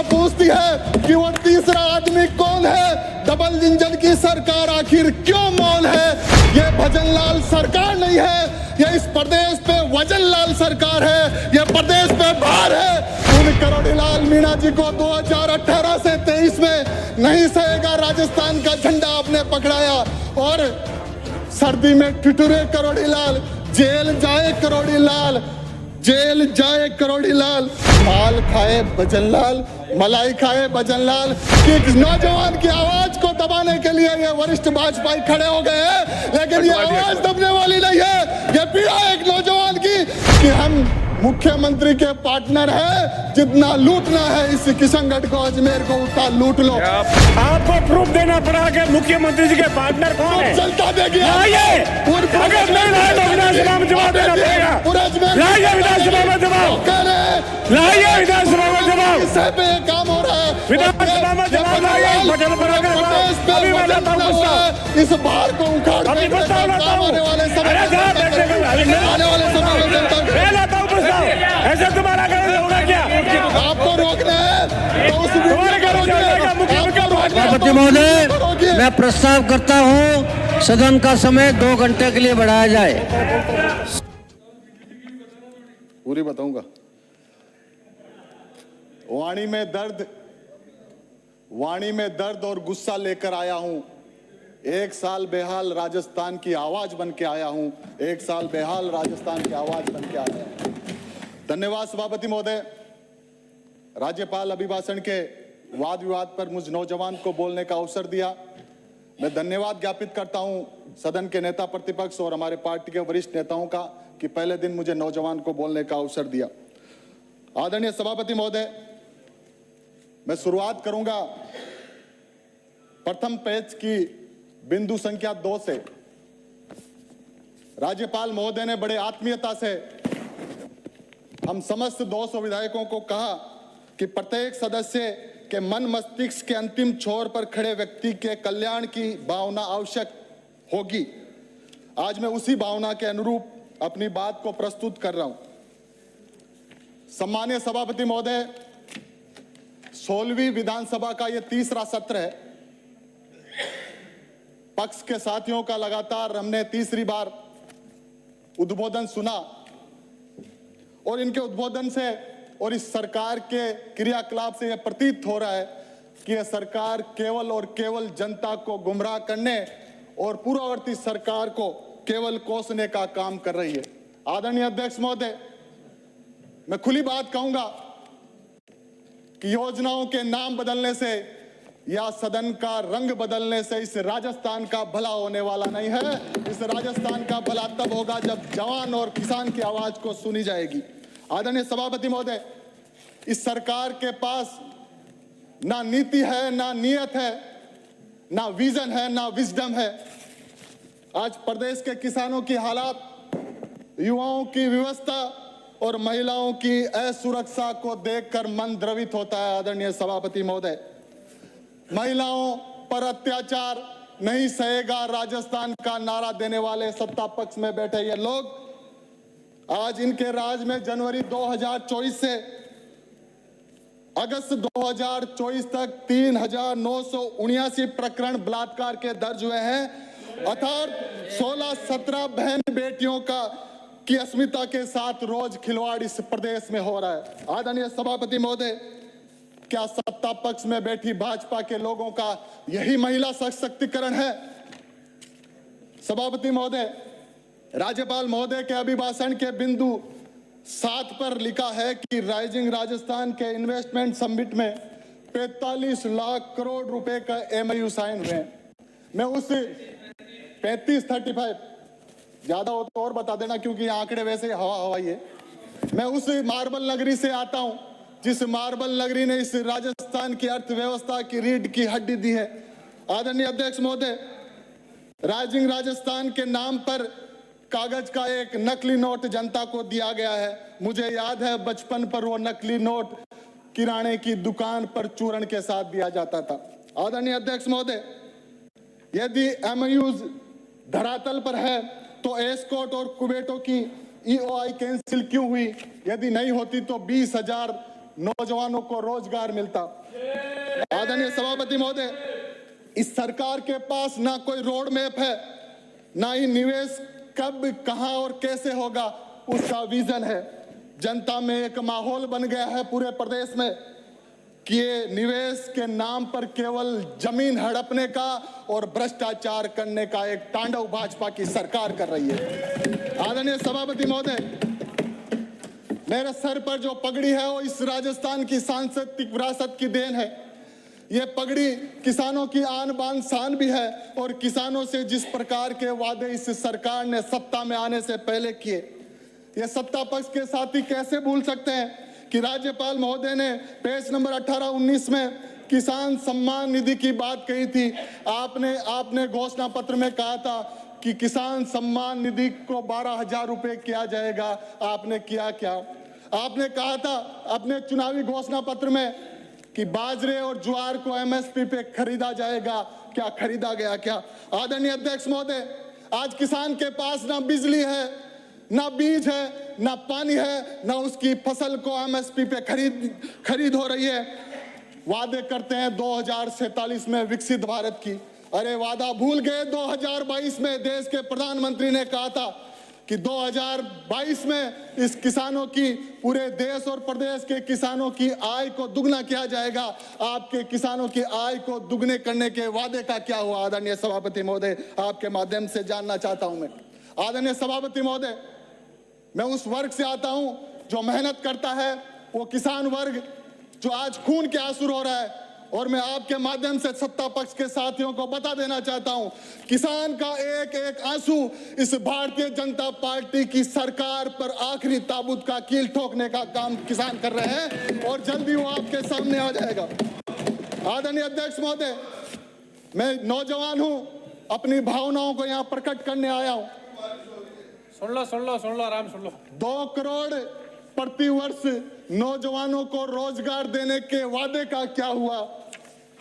पूछती है कि वो तीसरा आदमी कौन है, डबल इंजन की सरकार आखिर क्यों मौन है। ये भजनलाल सरकार नहीं है, ये इस प्रदेश पे वजनलाल सरकार है, ये प्रदेश पे भार है। उन करोड़ीलाल मीणा जी को 2018 से 23 में नहीं सहेगा राजस्थान का झंडा आपने पकड़ाया। और सर्दी में ठिठुरे करोड़ीलाल, जेल जाए करोड़ीलाल, जेल जाए करोड़ीलाल। माल खाए भजनलाल, मलाई खाए भजनलाल। कि नौजवान की आवाज को दबाने के लिए ये वरिष्ठ भाजपाई खड़े हो गए हैं, लेकिन ये आवाज दबने वाली नहीं है। ये पीड़ा एक नौजवान की कि हम मुख्यमंत्री के पार्टनर है, जितना लूटना है इस किशनगढ़ को, अजमेर को उतना लूट लो। आपको प्रूफ देना पड़ा कि मुख्यमंत्री जी के पार्टनर कौन है। चलता देगी अगर नहीं लाए तो विधानसभा में जवाब देना पड़ेगा। लाइए विधानसभा में जवाब, लाइए विधानसभा में जवाब। इससे पे काम हो रहा है विधानसभा में जवाब लाइए। अभी मैं लाता हूँ इस बार को उखाड़ के आने वाले समय मैं लाता हूँ प्रस्ताव। ऐसे तुम्हारा कारण होगा क्या? आपको रोकना है तो उस सभापति महोदय, मैं प्रस्ताव करता हूं सदन का समय 2 घंटे के लिए बढ़ाया जाए। पूरी बताऊंगा। वाणी में दर्द और गुस्सा लेकर आया हूं। 1 साल बेहाल राजस्थान की आवाज बन के आया हूं। 1 साल बेहाल राजस्थान की आवाज बन के आया हूं। धन्यवाद सभापति महोदय। राज्यपाल अभिभाषण के वाद विवाद पर मुझ नौजवान को बोलने का अवसर दिया। मैं धन्यवाद ज्ञापित करता हूं सदन के नेता प्रतिपक्ष और हमारे पार्टी के वरिष्ठ नेताओं का कि पहले दिन मुझे नौजवान को बोलने का अवसर दिया। आदरणीय सभापति महोदय, मैं शुरुआत करूंगा प्रथम पेज की बिंदु संख्या 2 से। राज्यपाल महोदय ने बड़े आत्मीयता से हम समस्त 200 विधायकों को कहा कि प्रत्येक सदस्य के मन मस्तिष्क के अंतिम छोर पर खड़े व्यक्ति के कल्याण की भावना आवश्यक होगी। आज मैं उसी भावना के अनुरूप अपनी बात को प्रस्तुत कर रहा हूं। सम्मानीय सभापति महोदय, 16वीं विधानसभा का यह तीसरा सत्र है। पक्ष के साथियों का लगातार हमने तीसरी बार उद्बोधन सुना और इनके उद्बोधन से और इस सरकार के क्रियाकलाप से यह प्रतीत हो रहा है कि यह सरकार केवल और केवल जनता को गुमराह करने और पूर्ववर्ती सरकार को केवल कोसने का काम कर रही है। आदरणीय अध्यक्ष महोदय, मैं खुली बात कहूंगा कि योजनाओं के नाम बदलने से या सदन का रंग बदलने से इस राजस्थान का भला होने वाला नहीं है। इस राजस्थान का भला तब होगा जब जवान और किसान की आवाज को सुनी जाएगी। आदरणीय सभापति महोदय, इस सरकार के पास ना नीति है, ना नियत है, ना विजन है, ना विजडम है। आज प्रदेश के किसानों की हालात, युवाओं की व्यवस्था और महिलाओं की असुरक्षा को देखकर मन द्रवित होता है। आदरणीय सभापति महोदय, महिलाओं पर अत्याचार नहीं सहेगा राजस्थान का नारा देने वाले सत्ता पक्ष में बैठे ये लोग आज इनके राज में जनवरी 2024 से अगस्त 2024 तक 3979 प्रकरण बलात्कार के दर्ज हुए हैं। अर्थात 16-17 बहन बेटियों की अस्मिता के साथ रोज खिलवाड़ इस प्रदेश में हो रहा है। आदरणीय सभापति महोदय, क्या सत्ता पक्ष में बैठी भाजपा के लोगों का यही महिला सशक्तिकरण है? सभापति महोदय, राज्यपाल महोदय के अभिभाषण के बिंदु 7 पर लिखा है कि राइजिंग राजस्थान के इन्वेस्टमेंट समिट में 45 लाख करोड़ रुपए का MOU साइन हुए हैं। मैं उस 35 ज्यादा हो तो और बता देना, क्योंकि आंकड़े वैसे हवाई है। मैं उस मार्बल नगरी से आता हूं जिस मार्बल नगरी ने इस राजस्थान की अर्थव्यवस्था की रीढ़ की हड्डी दी है। आदरणीय अध्यक्ष महोदय, राइजिंग राजस्थान के नाम पर कागज का एक नकली नोट जनता को दिया गया है। मुझे याद है बचपन पर वो नकली नोट किराने की दुकान पर चूर्ण के साथ दिया जाता था। आदरणीय अध्यक्ष महोदय, यदि MOUs धरातल पर है तो एस्कॉट और कुबेटो की EOI कैंसिल क्यों हुई? यदि नहीं होती तो 20,000 नौजवानों को रोजगार मिलता। आदरणीय सभापति महोदय, इस सरकार के पास ना कोई रोड मैप है, ना ही निवेश कब, कहां और कैसे होगा उसका विजन है। जनता में एक माहौल बन गया है पूरे प्रदेश में कि ये निवेश के नाम पर केवल जमीन हड़पने का और भ्रष्टाचार करने का एक तांडव भाजपा की सरकार कर रही है। आदरणीय सभापति महोदय, मेरे सर पर जो पगड़ी है वो इस राजस्थान की सांस्कृतिक विरासत की देन है। ये पगड़ी किसानों की आन बान शान भी है और किसानों से जिस प्रकार के वादे इस सरकार ने सत्ता में आने से पहले किए, ये सत्ता पक्ष के साथी कैसे भूल सकते हैं कि राज्यपाल महोदय ने पेज नंबर 18-19 में किसान सम्मान निधि की बात कही थी। आपने घोषणा पत्र में कहा था कि किसान सम्मान निधि को 12,000 रुपए किया जाएगा। आपने किया क्या? आपने कहा था अपने चुनावी घोषणा पत्र में कि बाजरे और ज्वार को एमएसपी पे खरीदा जाएगा। क्या खरीदा गया? क्या? आदरणीय अध्यक्ष महोदय, आज किसान के पास ना बिजली है, ना बीज है, ना पानी है, ना उसकी फसल को एमएसपी पे खरीद हो रही है। वादे करते हैं 2047 में विकसित भारत की। अरे वादा भूल गए। 2022 में देश के प्रधानमंत्री ने कहा था कि 2022 में इस किसानों की, पूरे देश और प्रदेश के किसानों की आय को दुगना किया जाएगा। आपके किसानों की आय को दुगने करने के वादे का क्या हुआ? आदरणीय सभापति महोदय, आपके माध्यम से जानना चाहता हूं मैं। आदरणीय सभापति महोदय, मैं उस वर्ग से आता हूं जो मेहनत करता है, वो किसान वर्ग जो आज खून के आंसू रो रहा है। और मैं आपके माध्यम से सत्ता पक्ष के साथियों को बता देना चाहता हूं, किसान का एक एक आंसू इस भारतीय जनता पार्टी की सरकार पर आखिरी ताबूत का कील ठोकने का काम किसान कर रहे हैं और जल्दी वो आपके सामने आ जाएगा। आदरणीय अध्यक्ष महोदय, मैं नौजवान हूं, अपनी भावनाओं को यहां प्रकट करने आया हूं। सुन लो आराम सुन लो। 2 करोड़ प्रति वर्ष नौजवानों को रोजगार देने के वादे का क्या हुआ?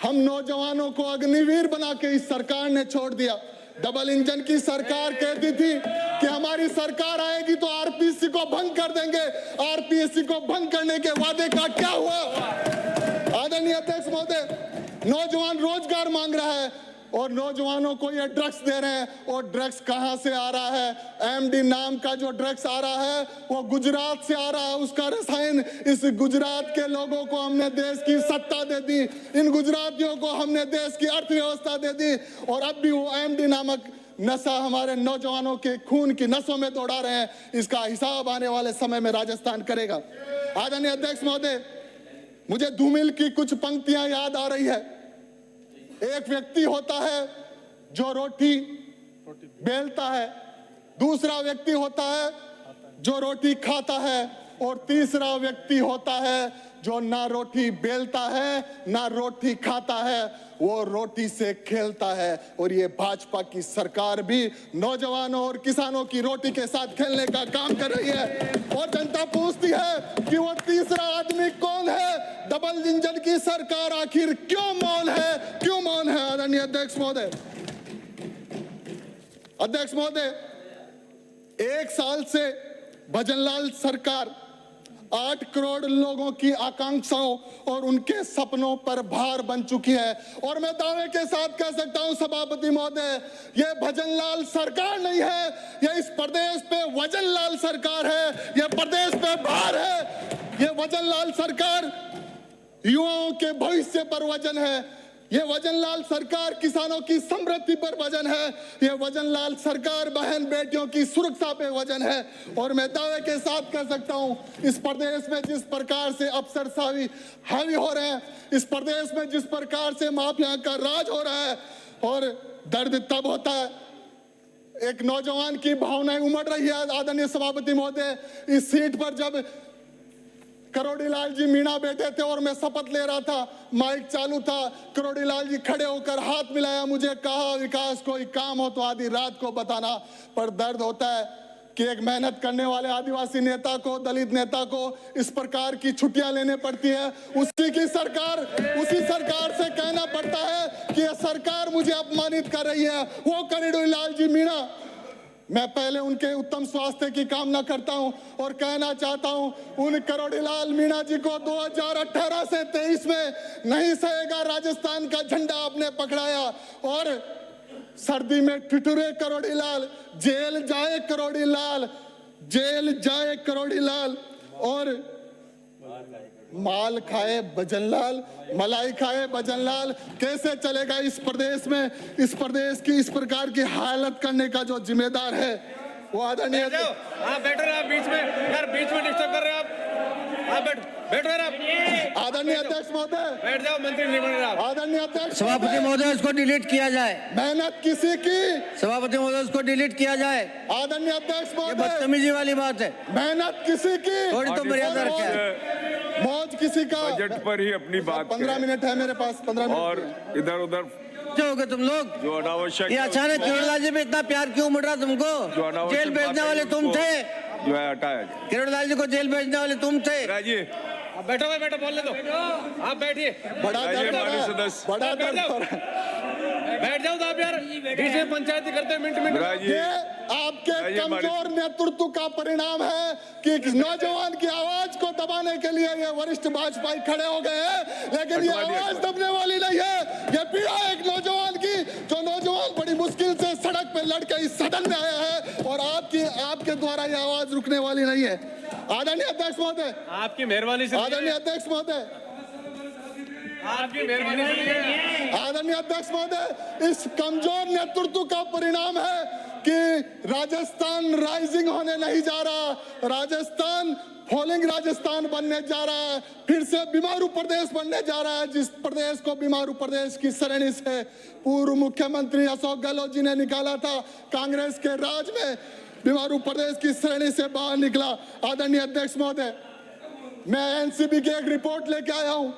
हम नौजवानों को अग्निवीर बना के इस सरकार ने छोड़ दिया। डबल इंजन की सरकार कहती थी कि हमारी सरकार आएगी तो आरपीएससी को भंग कर देंगे। आरपीएससी को भंग करने के वादे का क्या हुआ? आदरणीय अध्यक्ष महोदय, नौजवान रोजगार मांग रहा है और नौजवानों को ये ड्रग्स दे रहे हैं। और ड्रग्स कहां से आ रहा है? एमडी नाम का जो ड्रग्स आ रहा है वो गुजरात से आ रहा है। उसका रसायन, इस गुजरात के लोगों को हमने देश की सत्ता दे दी, इन गुजरातियों को हमने देश की अर्थव्यवस्था दे दी और अब भी वो एमडी नामक नशा हमारे नौजवानों के खून की नसों में दौड़ा रहे हैं। इसका हिसाब आने वाले समय में राजस्थान करेगा। आदरणीय अध्यक्ष महोदय, मुझे धूमिल की कुछ पंक्तियां याद आ रही है। एक व्यक्ति होता है जो रोटी बेलता है, दूसरा व्यक्ति होता है जो रोटी खाता है और तीसरा व्यक्ति होता है जो ना रोटी बेलता है ना रोटी खाता है, वो रोटी से खेलता है। और ये भाजपा की सरकार भी नौजवानों और किसानों की रोटी के साथ खेलने का काम कर रही है। और जनता पूछती है कि वो तीसरा आदमी कौन है? डबल इंजन की सरकार आखिर क्यों मौन है? क्यों मौन है? आदरणीय अध्यक्ष महोदय, अध्यक्ष महोदय, 1 साल से भजनलाल सरकार 8 करोड़ लोगों की आकांक्षाओं और उनके सपनों पर भार बन चुकी है। और मैं दावे के साथ कह सकता हूं सभापति महोदय, ये भजनलाल सरकार नहीं है, ये इस प्रदेश पे वजनलाल सरकार है। ये प्रदेश पे भार है। ये वजनलाल सरकार युवाओं के भविष्य पर वजन है। ये वजनलाल सरकार किसानों की समृद्धि पर वजन है। ये वजनलाल सरकार बहन बेटियों की सुरक्षा पे वजन है। और मैं दावे के साथ कह सकता हूं, इस प्रदेश में जिस प्रकार से अफसरशाही हावी हो रहे हैं, इस प्रदेश में जिस प्रकार से माफिया का राज हो रहा है, और दर्द तब होता है, एक नौजवान की भावनाएं उमड़ रही है। आदरणीय सभापति महोदय, इस सीट पर जब करोड़ीलाल जी मीणा बैठे थे और मैं शपथ ले रहा था, माइक चालू था, करोड़ीलाल जी खड़े होकर हाथ मिलाया, मुझे कहा विकास कोई काम हो तो आधी रात को बताना। पर दर्द होता है कि एक मेहनत करने वाले आदिवासी नेता को, दलित नेता को इस प्रकार की छुट्टियां लेने पड़ती है। उसी सरकार से कहना पड़ता है कि यह सरकार मुझे अपमानित कर रही है। वो करोड़ीलाल जी मीणा मैं पहले उनके उत्तम स्वास्थ्य की कामना करता हूं और कहना चाहता हूं, उन करोड़ीलाल मीणा जी को 2018 से 23 में नहीं सहेगा। राजस्थान का झंडा आपने पकड़ाया और सर्दी में ठिठुरे करोड़ीलाल, जेल जाए करोड़ीलाल, जेल जाए करोड़ीलाल, और माल खाए भजनलाल, मलाई खाए भजनलाल। कैसे चलेगा इस प्रदेश में? इस प्रदेश की इस प्रकार की हालत करने का जो जिम्मेदार है वो आदरणीय। हाँ बैठो ना, आप बीच में यार, बीच में डिस्टर्ब कर रहे हो आप बैठो यार आप। आदरणीय अध्यक्ष महोदय बैठ जाओ, मंत्री नहीं बन रहे आप। आदरणीय अध्यक्ष सभापति महोदय इसको डिलीट किया जाए। मेहनत किसी की, सभापति महोदय इसको डिलीट किया जाए। आदरणीय अध्यक्ष ये महोदय बदतमीजी वाली बात है। मेहनत किसी की, थोड़ी तो मर्यादा रखें। मौज किसी का। बजट पर ही अपनी बात 15 मिनट है मेरे पास, 15 मिनट। और इधर उधर जो हो गए तुम लोग, जो अनावश्यक, ये अचानक किरणलाल जी में इतना प्यार क्यों उमड़ रहा तुमको? जो अनावश्यक जेल भेजने वाले तुम थे, जो है हटाया। किरणलाल जी को जेल भेजने वाले तुम थे। राजीव आप बैठो भाई, बैठो, बोलने दो, आप बैठिए। बड़ा दर्द हो रहा है, सदस्य। बड़ा दर्द हो रहा है। बैठ जाओ तो आप यार, बीच में पंचायती करते हैं मिनट मिनट। ये आपके कमजोर नेतृत्व का परिणाम है कि नौजवान की आवाज को दबाने के लिए ये वरिष्ठ भाजपाई खड़े हो गए हैं, लेकिन ये आवाज दबने वाली नहीं है। ये पीड़ा एक नौजवान की, जो नौजवान बड़ी मुश्किल से सड़क पे लड़के इस सदन में आया है, और आपके द्वारा ये आवाज रुकने वाली नहीं है। आदरणीय अध्यक्ष महोदय, आपकी मेहरबानी से, आदरणीय अध्यक्ष महोदय, आपकी मेहरबानी से। आदरणीय अध्यक्ष महोदय, इस कमजोर नेतृत्व का परिणाम है कि राजस्थान राइजिंग होने नहीं जा रहा, राजस्थान फॉलिंग राजस्थान बनने जा रहा है, फिर से बीमारू प्रदेश बनने जा रहा है, जिस प्रदेश को बीमारू प्रदेश की श्रेणी से पूर्व मुख्यमंत्री अशोक गहलोत जी ने निकाला था। कांग्रेस के राज में बीमारू प्रदेश की श्रेणी से बाहर निकला। आदरणीय अध्यक्ष महोदय, मैं एनसीबी की एक रिपोर्ट लेके आया हूं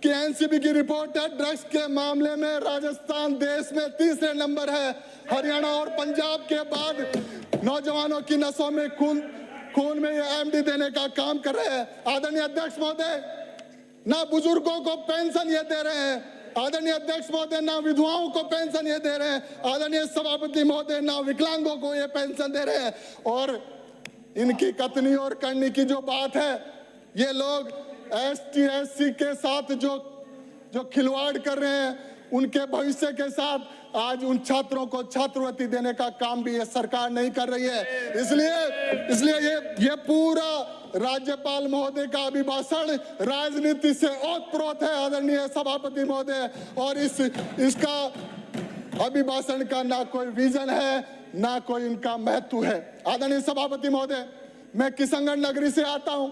कि एनसीबी की रिपोर्ट है, ड्रग्स के मामले में राजस्थान देश में तीसरे नंबर है। हरियाणा और पंजाब के बाद नौजवानों की नसों में खून में ये एमडी देने का काम कर रहे हैं। आदरणीय अध्यक्ष महोदय, ना बुजुर्गों को पेंशन ये दे रहे हैं। आदरणीय अध्यक्ष महोदय, ना विधवाओं को पेंशन ये दे रहे हैं। आदरणीय सभापति महोदय, ना विकलांगों को ये पेंशन दे रहे हैं। और इनकी कथनी और करनी की जो बात है, ये लोग एसटी एससी के साथ जो खिलवाड़ कर रहे हैं, उनके भविष्य के साथ आज उन छात्रों को छात्रवृत्ति देने का काम भी ये सरकार नहीं कर रही है। इसलिए ये पूरा राज्यपाल महोदय का अभिभाषण राजनीति से ओतप्रोत है। आदरणीय सभापति महोदय, और इसका अभिभाषण का ना कोई विजन है, ना कोई इनका महत्व है। आदरणीय सभापति महोदय, मैं किशनगढ़ नगरी से आता हूं।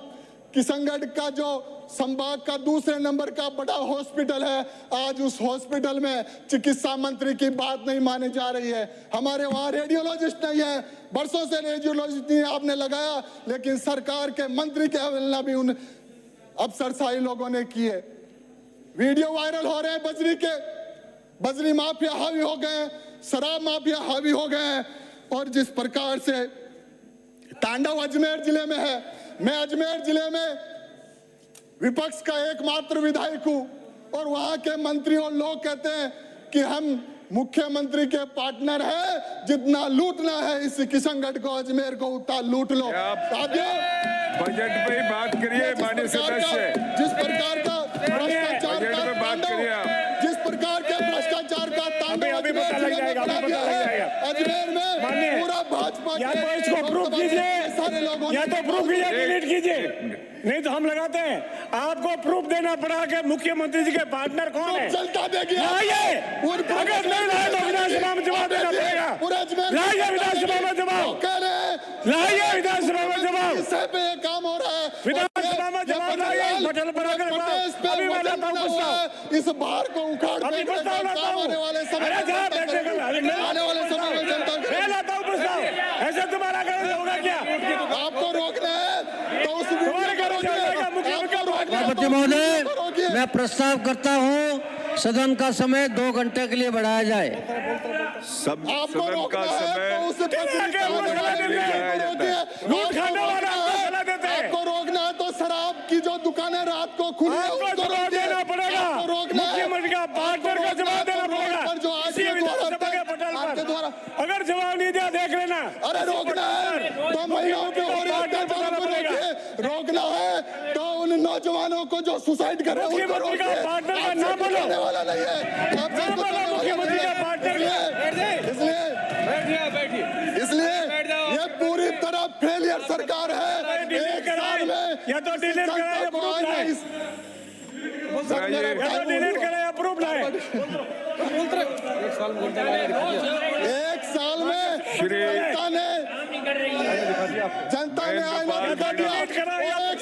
किशनगढ़ का जो संभाग का दूसरे नंबर का बड़ा हॉस्पिटल है, आज उस हॉस्पिटल में चिकित्सा मंत्री की बात नहीं मानी जा रही है। हमारे वहां रेडियोलॉजिस्ट नहीं है, बरसों से रेडियोलॉजिस्ट नहीं आपने लगाया, लेकिन सरकार के मंत्री की अवहेलना भी उन अफसरशाही लोगों ने की है। वीडियो वायरल हो रहे हैं बजरी के, बजरी माफिया हावी हो गए, शराब माफिया हावी हो गए, और जिस प्रकार से तांडव अजमेर जिले में है। मैं अजमेर जिले में विपक्ष का एकमात्र विधायक हूं, और वहां के मंत्री और लोग कहते हैं कि हम मुख्यमंत्री के पार्टनर हैं, जितना लूटना है इस किशनगढ़ को, अजमेर को, उतना लूट लो। बजट पे ही बात करिए माननीय सदस्य। जिस प्रकार का भ्रष्टाचार बजट पे बात करिए आप। जिस प्रकार के भ्रष्टाचार का तांडव अभी पता लग जाएगा, अभी पता लग जाएगा। अजमेर में पूरा भाजपा या तो इसको प्रूफ कीजिए, सारे लोगों या तो प्रूफ कीजिए, डिलीट कीजिए, नहीं तो हम लगाते हैं। आपको प्रूफ देना पड़ा कि मुख्यमंत्री जी के पार्टनर कौन है। चलता देखिए, अगर नहीं लाए तो विधानसभा में जवाब देना पड़ेगा। लाइए विधानसभा में जवाब, लाइए विधानसभा में जवाब, पे काम हो रहा है। विधानसभा में जवाब लाइए। बटन पर अगर अभी मैं लाता हूँ प्रस्ताव, इस बार को उखाड़ अभी प्रस्ताव लाता हूँ। आने वाले समय में जनता मैं लाता हूँ प्रस्ताव। ऐसे तुम्हारा करना होगा क्या? आपको रोकना है तो उस सभापति महोदय, मैं प्रस्ताव करता हूं सदन का समय 2 घंटे के लिए बढ़ाया जाए। आपको सदन रोकना का है समय तो उसे लूट खाने वाला आपको सलाह देते हैं। आपको रोकना है तो शराब की जो दुकानें रात को खुली है आपको उसको जवाब देना पड़ेगा। आपको रोकना है, मुख्यमंत्री का पार्टनर का जवाब देना पड़ेगा। जो आज इसी विधानसभा के पटल पर अगर जवाब नहीं दिया देख लेना। अगर रोकना है तो महिलाओं के हो रहे अत्याचार को रोकना है तो उन नौजवानों को जो सुसाइड कर रहे हैं उनको मुख्यमंत्री का पार्टनर का नाम बोलो। रोकने वाला नहीं है। आपसे नाम बोलो मुख्यमंत्री का पार्टनर इसलिए ये पूरी तरह फेलियर सरकार है। एक साल में या तो डिलीट कराए या प्रूफ लाए, या तो डिलीट कराए या प्रूफ लाए। एक साल में जनता ने आईना दिखा दिया। और एक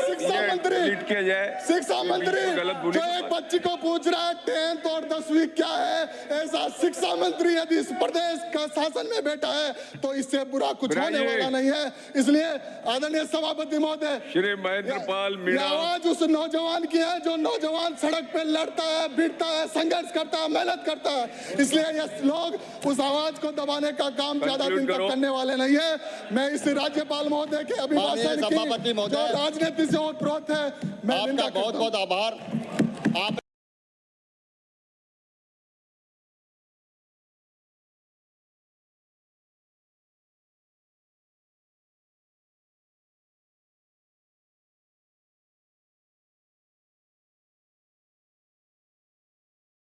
शिक्षा मंत्री जो एक बच्ची को पूछ रहा है 10th और 10वीं क्या है, ऐसा शिक्षा मंत्री यदि इस प्रदेश का शासन में बैठा है तो इससे बुरा कुछ होने वाला नहीं है। इसलिए आदरणीय सभापति महोदय, श्री महेंद्र पाल ये मीणा, आवाज उस नौजवान की है जो नौजवान सड़क पे लड़ता है, भिड़ता है, संघर्ष करता है, मेहनत करता है। इसलिए ये लोग उस आवाज को दबाने का काम ज्यादा दिन तक करने वाले नहीं है। मैं इस राज्यपाल महोदय के अभिभाषण की जो राजनीति से ओतप्रोत है, मैं आपका बहुत बहुत आभार। आप